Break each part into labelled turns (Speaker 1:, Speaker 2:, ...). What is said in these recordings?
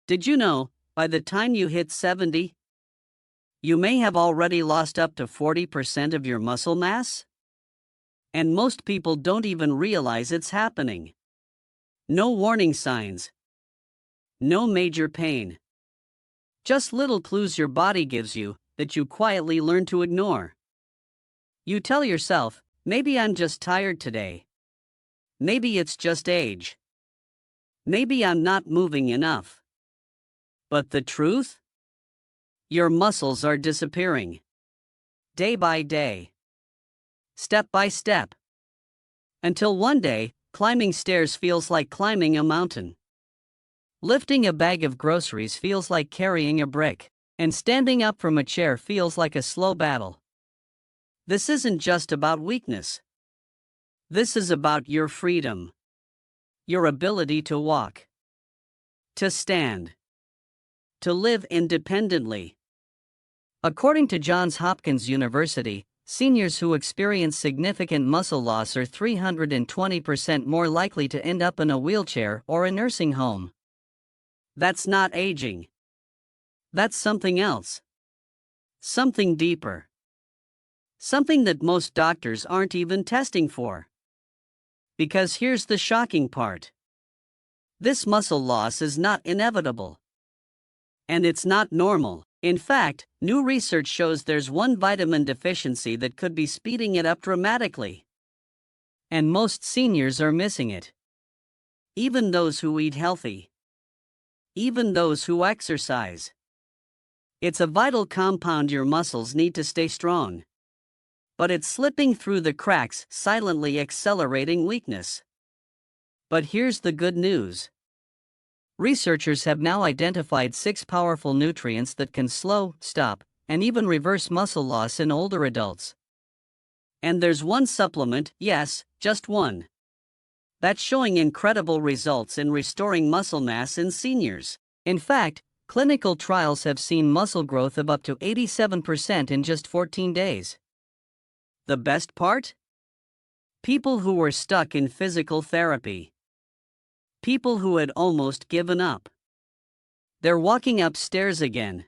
Speaker 1: Did you know, by the time you hit 70, you may have already lost up to 40% of your muscle mass? And most people don't even realize it's happening. No warning signs. No major pain. Just little clues your body gives you that you quietly learn to ignore. You tell yourself, maybe I'm just tired today. Maybe it's just age. Maybe I'm not moving enough. But the truth? Your muscles are disappearing. Day by day. Step by step. Until one day, climbing stairs feels like climbing a mountain. Lifting a bag of groceries feels like carrying a brick, and standing up from a chair feels like a slow battle. This isn't just about weakness. This is about your freedom. Your ability to walk. To stand. To live independently. According to Johns Hopkins University, seniors who experience significant muscle loss are 320% more likely to end up in a wheelchair or a nursing home. That's not aging. That's something else. Something deeper. Something that most doctors aren't even testing for. Because here's the shocking part. This muscle loss is not inevitable. And it's not normal. In fact, new research shows there's one vitamin deficiency that could be speeding it up dramatically. And most seniors are missing it. Even those who eat healthy. Even those who exercise. It's a vital compound your muscles need to stay strong. But it's slipping through the cracks, silently accelerating weakness. But here's the good news. Researchers have now identified 6 powerful nutrients that can slow, stop, and even reverse muscle loss in older adults. And there's one supplement, yes, just one, that's showing incredible results in restoring muscle mass in seniors. In fact, clinical trials have seen muscle growth of up to 87% in just 14 days. The best part? People who were stuck in physical therapy. People who had almost given up. They're walking upstairs again.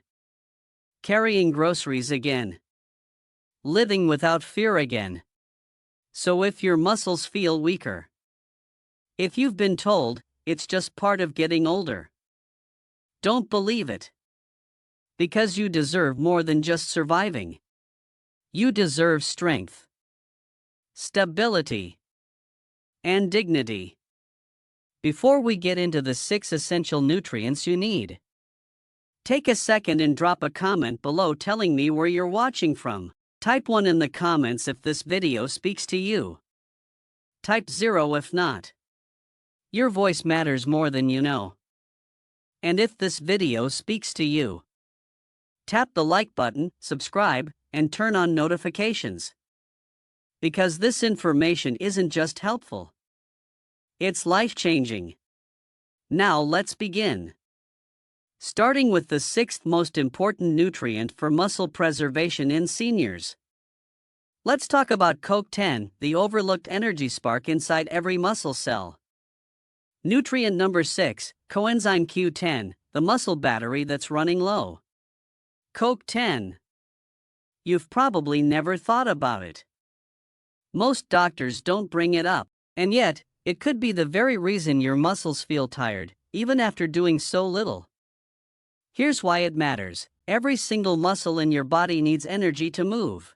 Speaker 1: Carrying groceries again. Living without fear again. So if your muscles feel weaker, if you've been told it's just part of getting older, don't believe it. Because you deserve more than just surviving. You deserve strength, stability, and dignity. Before we get into the 6 essential nutrients you need, take a second and drop a comment below telling me where you're watching from. Type 1 in the comments if this video speaks to you. Type 0 if not. Your voice matters more than you know. And if this video speaks to you, tap the like button, subscribe, and turn on notifications. Because this information isn't just helpful. It's life-changing. Now let's begin. Starting with the 6th most important nutrient for muscle preservation in seniors. Let's talk about CoQ10, the overlooked energy spark inside every muscle cell. Nutrient number 6, coenzyme Q10, the muscle battery that's running low. CoQ10. You've probably never thought about it. Most doctors don't bring it up, and yet, it could be the very reason your muscles feel tired, even after doing so little. Here's why it matters. Every single muscle in your body needs energy to move.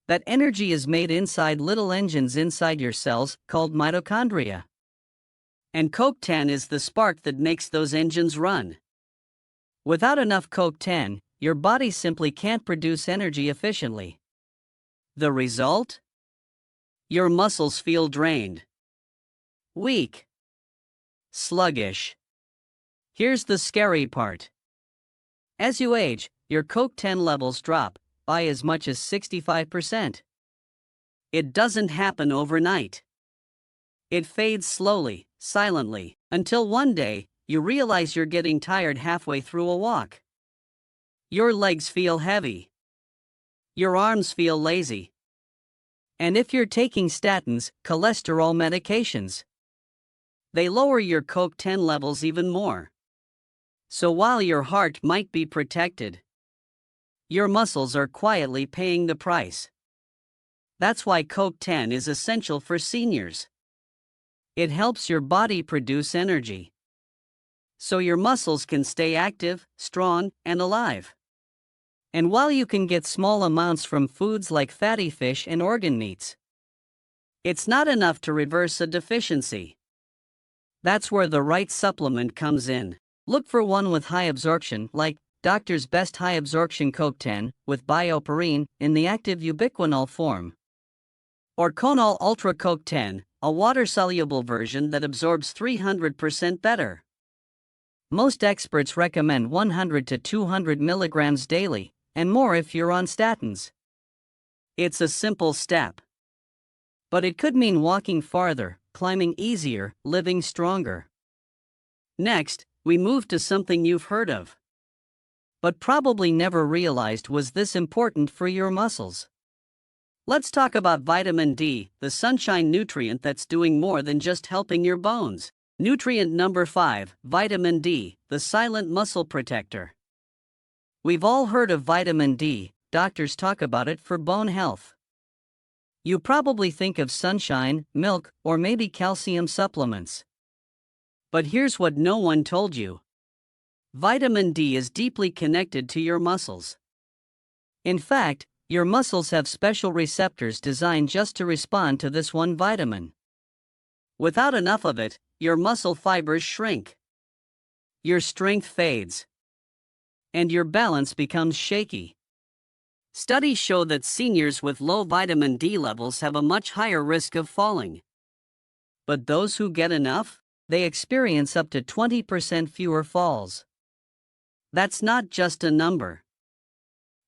Speaker 1: That energy is made inside little engines inside your cells, called mitochondria. And CoQ10 is the spark that makes those engines run. Without enough CoQ10, your body simply can't produce energy efficiently. The result? Your muscles feel drained. Weak. Sluggish. Here's the scary part. As you age, your CoQ10 levels drop by as much as 65%. It doesn't happen overnight. It fades slowly, silently, until one day, you realize you're getting tired halfway through a walk. Your legs feel heavy. Your arms feel lazy. And if you're taking statins, cholesterol medications, they lower your CoQ10 levels even more. So while your heart might be protected, your muscles are quietly paying the price. That's why CoQ10 is essential for seniors. It helps your body produce energy, so your muscles can stay active, strong, and alive. And while you can get small amounts from foods like fatty fish and organ meats, it's not enough to reverse a deficiency. That's where the right supplement comes in. Look for one with high absorption, like Doctor's Best High Absorption CoQ10 with bioperine in the active ubiquinol form, or Conol Ultra CoQ10, a water-soluble version that absorbs 300% better. Most experts recommend 100 to 200 milligrams daily, and more if you're on statins. It's a simple step, but it could mean walking farther, climbing easier, living stronger. Next, we move to something you've heard of, but probably never realized was this important for your muscles. Let's talk about vitamin D, the sunshine nutrient that's doing more than just helping your bones. Nutrient number 5, vitamin D, the silent muscle protector. We've all heard of vitamin D, doctors talk about it for bone health. You probably think of sunshine, milk, or maybe calcium supplements. But here's what no one told you. Vitamin D is deeply connected to your muscles. In fact, your muscles have special receptors designed just to respond to this one vitamin. Without enough of it, your muscle fibers shrink, your strength fades, and your balance becomes shaky. Studies show that seniors with low vitamin D levels have a much higher risk of falling. But those who get enough, they experience up to 20% fewer falls. That's not just a number.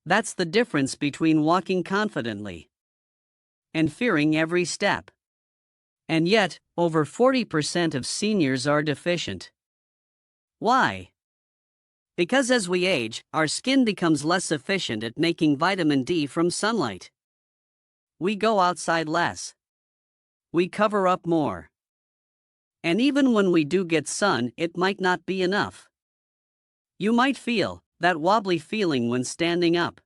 Speaker 1: That's the difference between walking confidently and fearing every step. And yet, over 40% of seniors are deficient. Why? Because as we age, our skin becomes less efficient at making vitamin D from sunlight. We go outside less. We cover up more. And even when we do get sun, it might not be enough. You might feel that wobbly feeling when standing up,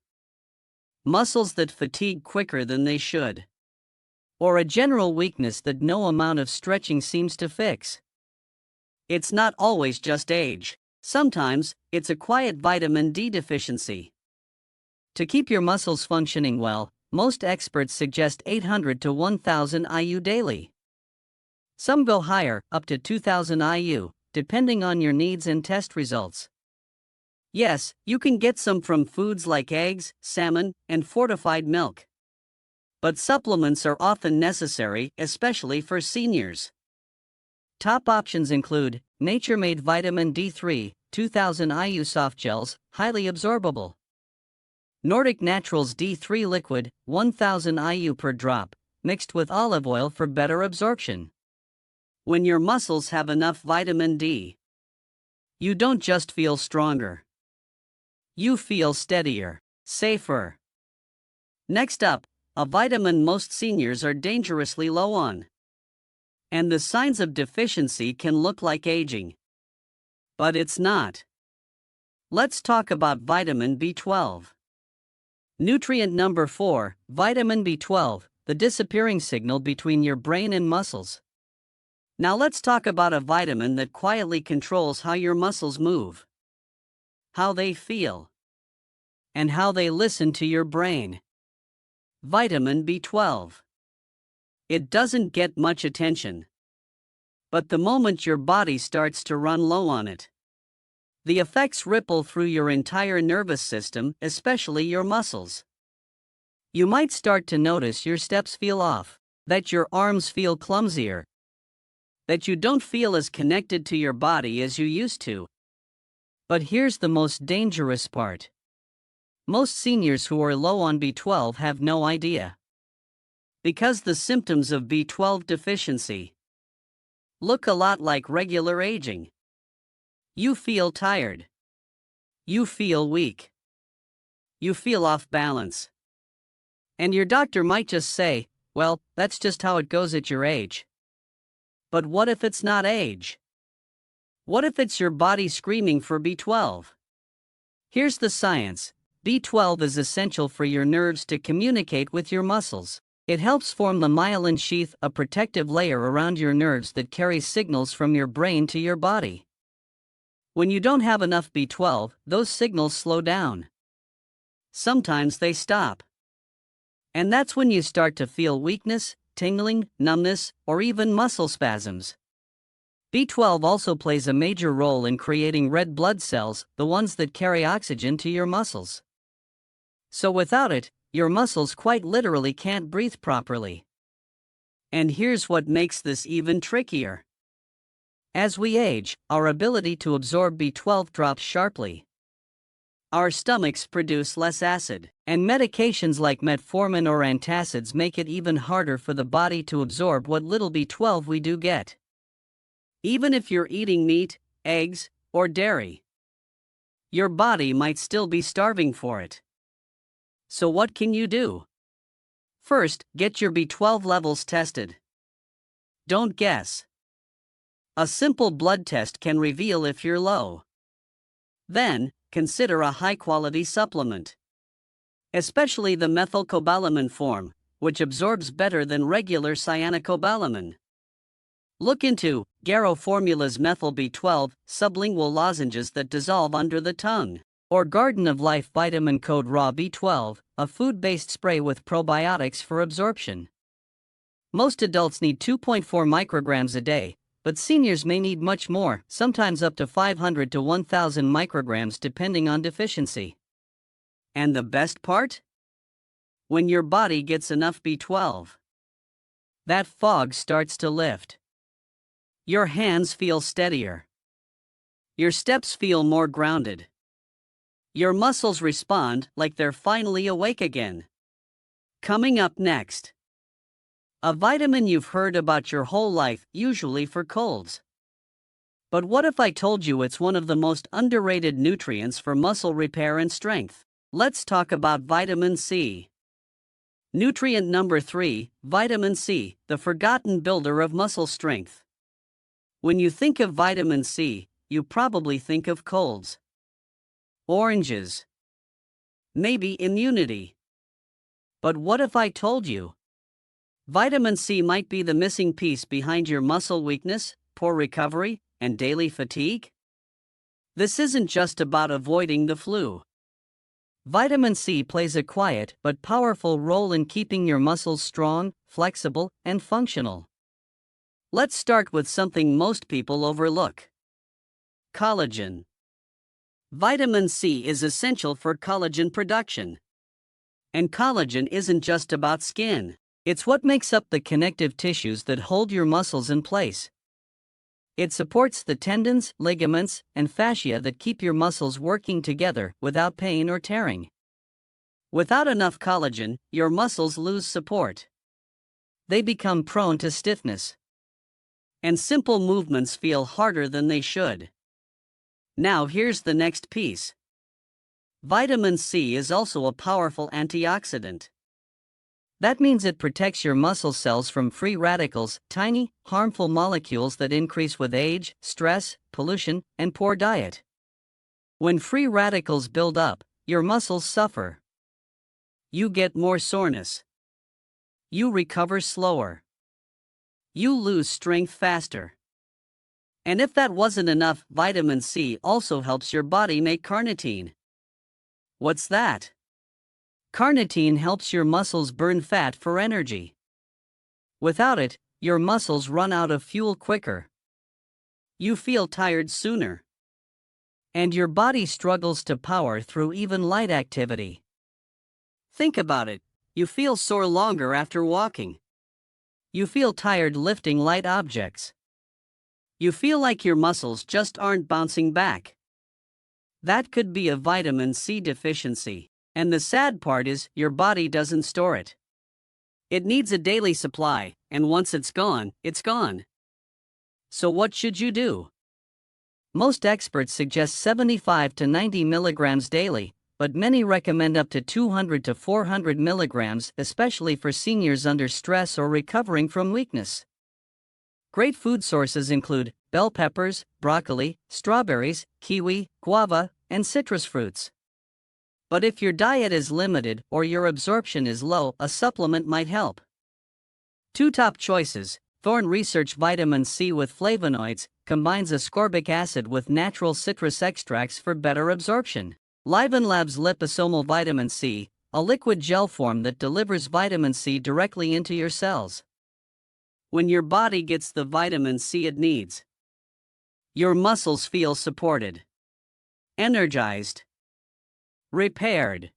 Speaker 1: muscles that fatigue quicker than they should, or a general weakness that no amount of stretching seems to fix. It's not always just age. Sometimes, it's a quiet vitamin D deficiency. To keep your muscles functioning well, most experts suggest 800 to 1000 IU daily. Some go higher, up to 2000 IU, depending on your needs and test results. Yes, you can get some from foods like eggs, salmon, and fortified milk. But supplements are often necessary, especially for seniors. Top options include Nature-Made Vitamin D3, 2000 IU soft gels, highly absorbable. Nordic Naturals D3 liquid, 1000 IU per drop, mixed with olive oil for better absorption. When your muscles have enough vitamin D, you don't just feel stronger. You feel steadier, safer. Next up, a vitamin most seniors are dangerously low on. And the signs of deficiency can look like aging. But it's not. Let's talk about vitamin B12. Nutrient number 4, vitamin B12, the disappearing signal between your brain and muscles. Now let's talk about a vitamin that quietly controls how your muscles move, how they feel, and how they listen to your brain. Vitamin B12. It doesn't get much attention. But the moment your body starts to run low on it, the effects ripple through your entire nervous system, especially your muscles. You might start to notice your steps feel off, that your arms feel clumsier, that you don't feel as connected to your body as you used to. But here's the most dangerous part. Most seniors who are low on B12 have no idea. Because the symptoms of B12 deficiency look a lot like regular aging. You feel tired. You feel weak. You feel off balance. And your doctor might just say, well, that's just how it goes at your age. But what if it's not age? What if it's your body screaming for B12? Here's the science. B12 is essential for your nerves to communicate with your muscles. It helps form the myelin sheath, a protective layer around your nerves that carries signals from your brain to your body. When you don't have enough B12, those signals slow down. Sometimes they stop. And that's when you start to feel weakness, tingling, numbness, or even muscle spasms. B12 also plays a major role in creating red blood cells, the ones that carry oxygen to your muscles. So without it, your muscles quite literally can't breathe properly. And here's what makes this even trickier. As we age, our ability to absorb B12 drops sharply. Our stomachs produce less acid, and medications like metformin or antacids make it even harder for the body to absorb what little B12 we do get. Even if you're eating meat, eggs, or dairy, your body might still be starving for it. So what can you do? First, get your B12 levels tested. Don't guess. A simple blood test can reveal if you're low. Then, consider a high-quality supplement. Especially the methylcobalamin form, which absorbs better than regular cyanocobalamin. Look into Garo Formula's Methyl B12 sublingual lozenges that dissolve under the tongue, or Garden of Life Vitamin Code Raw B12, a food-based spray with probiotics for absorption. Most adults need 2.4 micrograms a day, but seniors may need much more, sometimes up to 500 to 1,000 micrograms depending on deficiency. And the best part? When your body gets enough B12, that fog starts to lift. Your hands feel steadier. Your steps feel more grounded. Your muscles respond like they're finally awake again. Coming up next, a vitamin you've heard about your whole life, usually for colds. But what if I told you it's one of the most underrated nutrients for muscle repair and strength? Let's talk about vitamin C. Nutrient number 3, vitamin C, the forgotten builder of muscle strength. When you think of vitamin C, you probably think of colds, oranges, maybe immunity. But what if I told you vitamin C might be the missing piece behind your muscle weakness, poor recovery, and daily fatigue? This isn't just about avoiding the flu. Vitamin C plays a quiet but powerful role in keeping your muscles strong, flexible, and functional. Let's start with something most people overlook: collagen. Vitamin C is essential for collagen production. And collagen isn't just about skin. It's what makes up the connective tissues that hold your muscles in place. It supports the tendons, ligaments, and fascia that keep your muscles working together without pain or tearing. Without enough collagen, your muscles lose support. They become prone to stiffness. And simple movements feel harder than they should. Now here's the next piece. Vitamin C is also a powerful antioxidant. That means it protects your muscle cells from free radicals, tiny, harmful molecules that increase with age, stress, pollution, and poor diet. When free radicals build up, your muscles suffer. You get more soreness. You recover slower. You lose strength faster. And if that wasn't enough, vitamin C also helps your body make carnitine. What's that? Carnitine helps your muscles burn fat for energy. Without it, your muscles run out of fuel quicker. You feel tired sooner. And your body struggles to power through even light activity. Think about it. You feel sore longer after walking. You feel tired lifting light objects. You feel like your muscles just aren't bouncing back. That could be a vitamin C deficiency. And the sad part is, your body doesn't store it. It needs a daily supply, and once it's gone, it's gone. So what should you do? Most experts suggest 75 to 90 milligrams daily, but many recommend up to 200 to 400 milligrams, especially for seniors under stress or recovering from weakness. Great food sources include bell peppers, broccoli, strawberries, kiwi, guava, and citrus fruits. But if your diet is limited or your absorption is low, a supplement might help. Two top choices: Thorne Research Vitamin C with flavonoids combines ascorbic acid with natural citrus extracts for better absorption. Liven Labs Liposomal Vitamin C, a liquid gel form that delivers vitamin C directly into your cells. When your body gets the vitamin C it needs, your muscles feel supported, energized, repaired.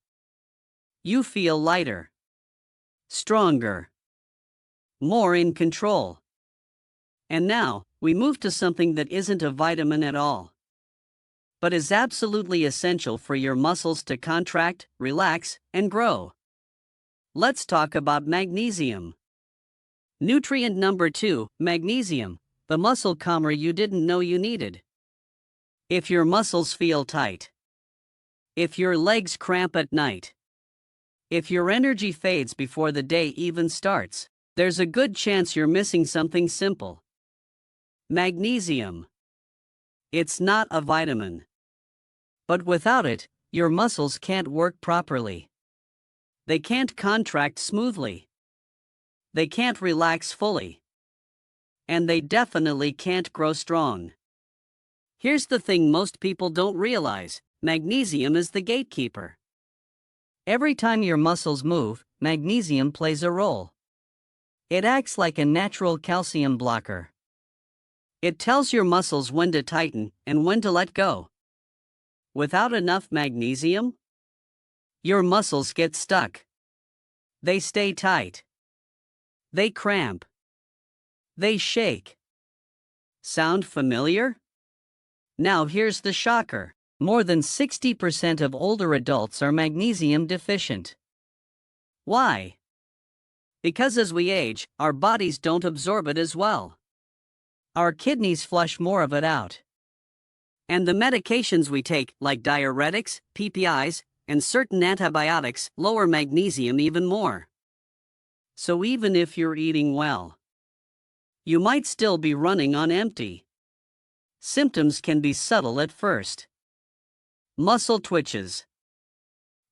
Speaker 1: You feel lighter, stronger, more in control. And now, we move to something that isn't a vitamin at all, but is absolutely essential for your muscles to contract, relax, and grow. Let's talk about magnesium. Nutrient number 2, magnesium, the muscle calmer you didn't know you needed. If your muscles feel tight, if your legs cramp at night, if your energy fades before the day even starts, there's a good chance you're missing something simple. Magnesium. It's not a vitamin. But without it, your muscles can't work properly. They can't contract smoothly. They can't relax fully. And they definitely can't grow strong. Here's the thing most people don't realize: magnesium is the gatekeeper. Every time your muscles move, magnesium plays a role. It acts like a natural calcium blocker. It tells your muscles when to tighten and when to let go. Without enough magnesium, your muscles get stuck. They stay tight. They cramp. They shake. Sound familiar? Now here's the shocker. More than 60% of older adults are magnesium deficient. Why? Because as we age, our bodies don't absorb it as well. Our kidneys flush more of it out. And the medications we take, like diuretics, PPIs, and certain antibiotics, lower magnesium even more. So even if you're eating well, you might still be running on empty. Symptoms can be subtle at first. Muscle twitches,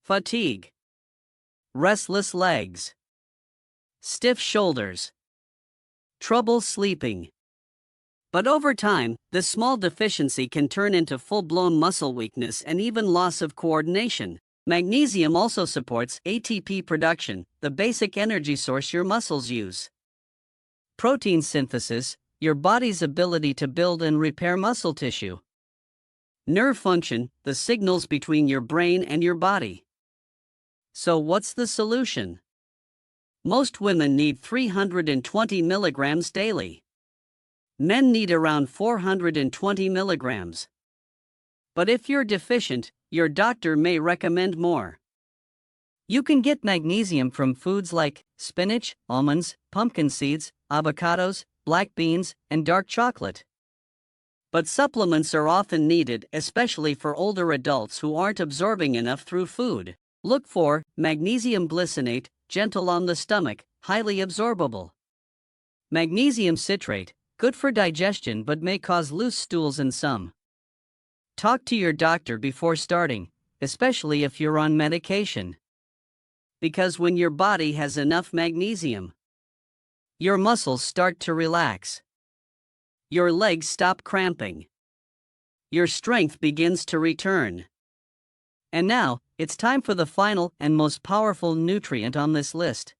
Speaker 1: fatigue, restless legs, stiff shoulders, trouble sleeping. But over time, this small deficiency can turn into full-blown muscle weakness and even loss of coordination. Magnesium also supports ATP production, the basic energy source your muscles use. Protein synthesis, your body's ability to build and repair muscle tissue. Nerve function, the signals between your brain and your body. So what's the solution? Most women need 320 milligrams daily. Men need around 420 milligrams. But if you're deficient, your doctor may recommend more. You can get magnesium from foods like spinach, almonds, pumpkin seeds, avocados, black beans, and dark chocolate. But supplements are often needed, especially for older adults who aren't absorbing enough through food. Look for magnesium glycinate, gentle on the stomach, highly absorbable. Magnesium citrate, good for digestion but may cause loose stools in some. Talk to your doctor before starting, especially if you're on medication. Because when your body has enough magnesium, your muscles start to relax. Your legs stop cramping. Your strength begins to return. And now, it's time for the final and most powerful nutrient on this list.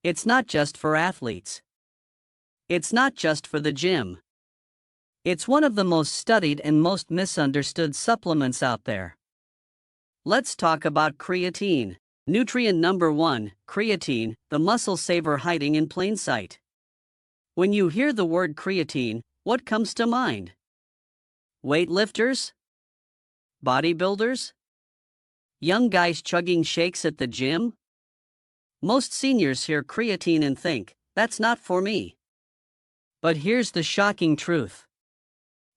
Speaker 1: It's not just for athletes. It's not just for the gym. It's one of the most studied and most misunderstood supplements out there. Let's talk about creatine. Nutrient number 1, creatine, the muscle saver hiding in plain sight. When you hear the word creatine, what comes to mind? Weightlifters? Bodybuilders? Young guys chugging shakes at the gym? Most seniors hear creatine and think, that's not for me. But here's the shocking truth.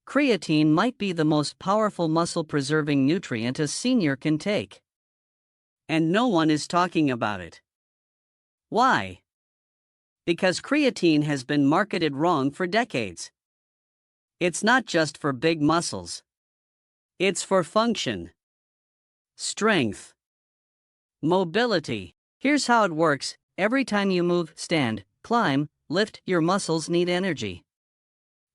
Speaker 1: Creatine might be the most powerful muscle-preserving nutrient a senior can take. And no one is talking about it. Why? Because creatine has been marketed wrong for decades. It's not just for big muscles. It's for function, strength, mobility. Here's how it works. Every time you move, stand, climb, lift, your muscles need energy.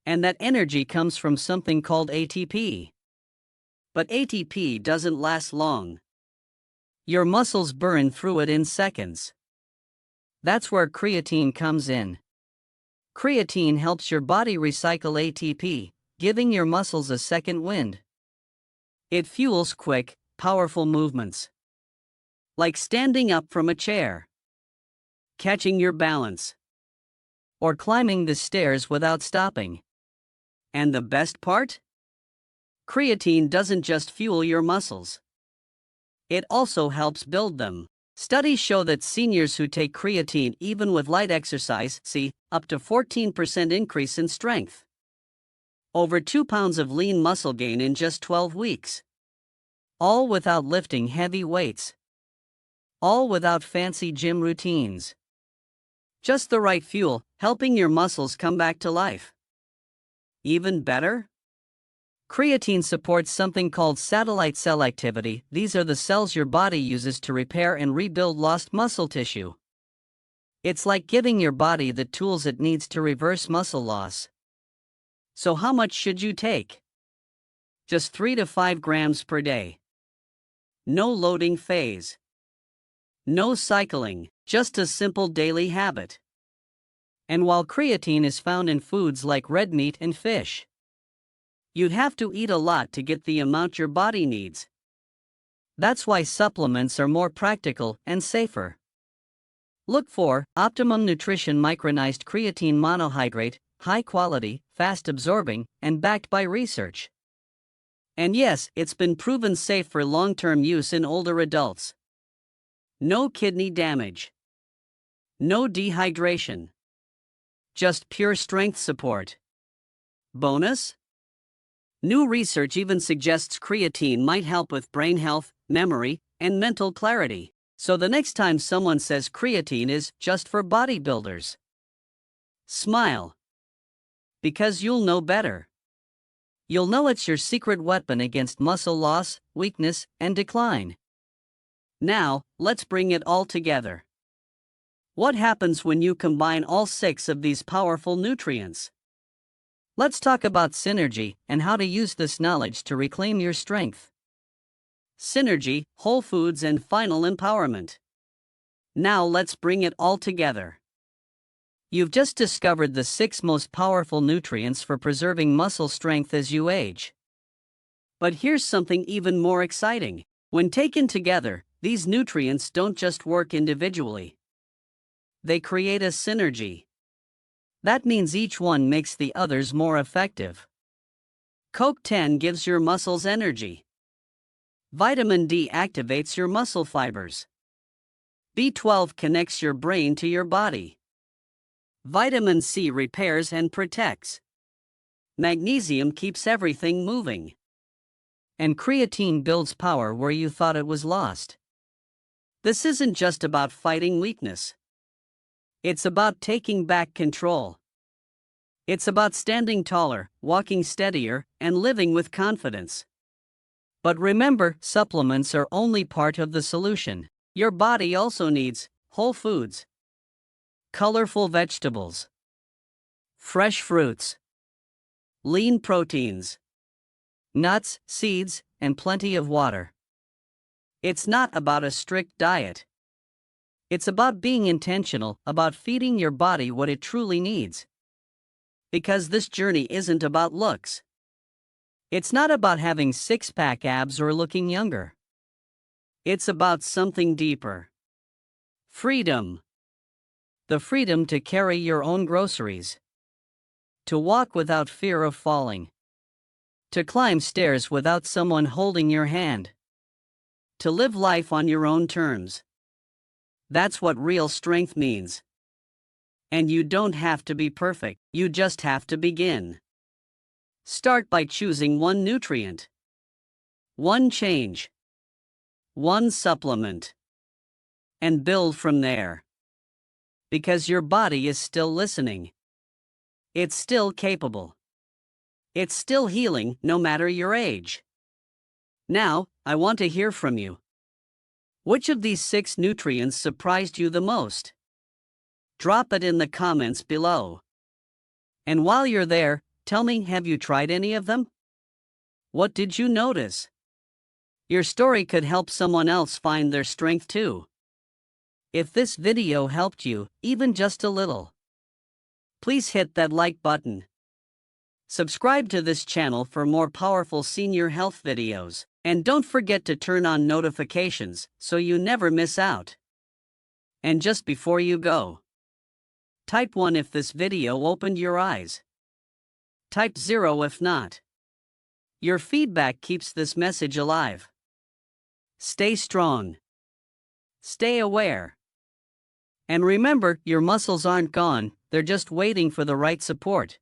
Speaker 1: And that energy comes from something called ATP. But ATP doesn't last long. Your muscles burn through it in seconds. That's where creatine comes in. Creatine helps your body recycle ATP, giving your muscles a second wind. It fuels quick, powerful movements. Like standing up from a chair, catching your balance, or climbing the stairs without stopping. And the best part? Creatine doesn't just fuel your muscles. It also helps build them. Studies show that seniors who take creatine even with light exercise see up to 14% increase in strength. Over 2 pounds of lean muscle gain in just 12 weeks. All without lifting heavy weights. All without fancy gym routines. Just the right fuel, helping your muscles come back to life. Even better? Creatine supports something called satellite cell activity. These are the cells your body uses to repair and rebuild lost muscle tissue. It's like giving your body the tools it needs to reverse muscle loss. So how much should you take? Just 3 to 5 grams per day. No loading phase. No cycling, just a simple daily habit. And while creatine is found in foods like red meat and fish, you'd have to eat a lot to get the amount your body needs. That's why supplements are more practical and safer. Look for Optimum Nutrition Micronized Creatine Monohydrate, high quality, fast absorbing, and backed by research. And yes, it's been proven safe for long-term use in older adults. No kidney damage. No dehydration. Just pure strength support. Bonus? New research even suggests creatine might help with brain health, memory, and mental clarity. So the next time someone says creatine is just for bodybuilders, smile. Because you'll know better. You'll know it's your secret weapon against muscle loss, weakness, and decline. Now, let's bring it all together. What happens when you combine all 6 of these powerful nutrients? Let's talk about synergy and how to use this knowledge to reclaim your strength. Synergy, whole foods, and final empowerment. Now let's bring it all together. You've just discovered the 6 most powerful nutrients for preserving muscle strength as you age. But here's something even more exciting. When taken together, these nutrients don't just work individually. They create a synergy. That means each one makes the others more effective. CoQ10 gives your muscles energy. Vitamin D activates your muscle fibers. B12 connects your brain to your body. Vitamin C repairs and protects. Magnesium keeps everything moving. And creatine builds power where you thought it was lost. This isn't just about fighting weakness. It's about taking back control. It's about standing taller, walking steadier, and living with confidence. But remember, supplements are only part of the solution. Your body also needs whole foods, colorful vegetables, fresh fruits, lean proteins, nuts, seeds, and plenty of water. It's not about a strict diet. It's about being intentional, about feeding your body what it truly needs. Because this journey isn't about looks. It's not about having 6-pack abs or looking younger. It's about something deeper. Freedom. The freedom to carry your own groceries. To walk without fear of falling. To climb stairs without someone holding your hand. To live life on your own terms. That's what real strength means. And you don't have to be perfect, you just have to begin. Start by choosing one nutrient, one change, one supplement, and build from there. Because your body is still listening. It's still capable. It's still healing, no matter your age. Now, I want to hear from you. Which of these 6 nutrients surprised you the most? Drop it in the comments below. And while you're there, tell me, have you tried any of them? What did you notice? Your story could help someone else find their strength too. If this video helped you, even just a little, please hit that like button. Subscribe to this channel for more powerful senior health videos, and don't forget to turn on notifications so you never miss out. And just before you go, type 1 if this video opened your eyes. Type 0 if not. Your feedback keeps this message alive. Stay strong. Stay aware. And remember, your muscles aren't gone, they're just waiting for the right support.